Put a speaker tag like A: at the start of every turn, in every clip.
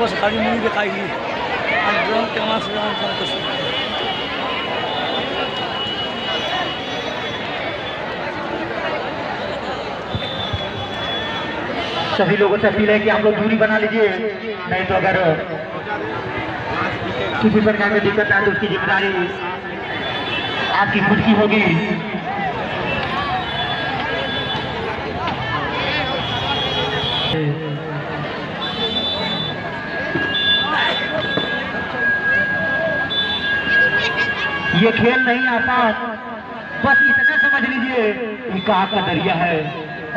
A: बस खाली मुंह दिखाएगी कैमरा से कुछ
B: सभी लोगों से अपील है कि आप लोग दूरी बना लीजिए, नहीं तो अगर किसी प्रकार की दिक्कत है तो उसकी जिम्मेदारी आपकी खुद की होगी। ये खेल नहीं आता, बस इतना समझ लीजिए कि काक का दरिया है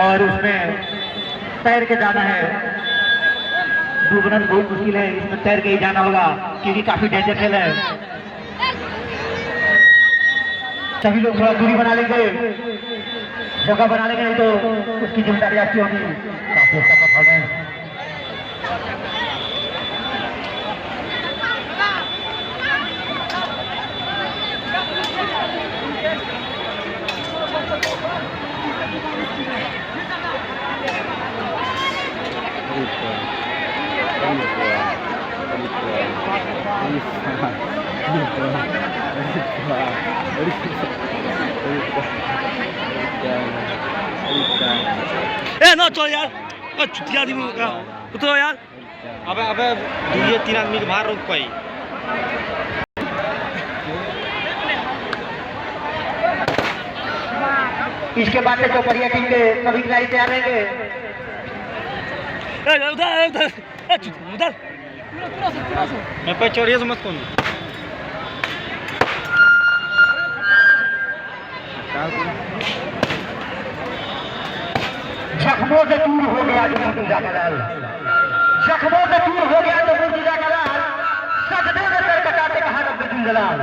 B: और उसमें तैर के जाना है। डूबना बहुत मुश्किल है, इसमें तैर के ही जाना होगा क्योंकि काफी डेंजर खेल है। सभी लोग थोड़ा दूरी बना लेंगे, जगह बना लेंगे, नहीं तो उसकी जिम्मेदारी आपकी होगी। काफी अच्छा परफॉर्मेंस।
A: ए ना चल यार, छुट्टियां दी उतरो यार।
C: अबे अबे ये 3 आदमी के बाहर रोक पाई।
B: इसके बाद से चौपड़िया टीम के सभी खिलाड़ी तैयार रहेंगे।
A: उधर उधर उधर
C: मैं पे चोरिया से मत कौन
B: जख्मों से दूर हो गया जो मुर्तजा का लाल, जख्मों से दूर हो गया जो मुर्तजा का लाल, सजदे में सर कटाते कहा रब्बे जिंदलाल।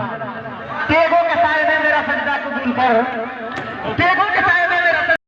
B: तेगों के साए में मेरा सजदा कबूल कर, तेगों के साए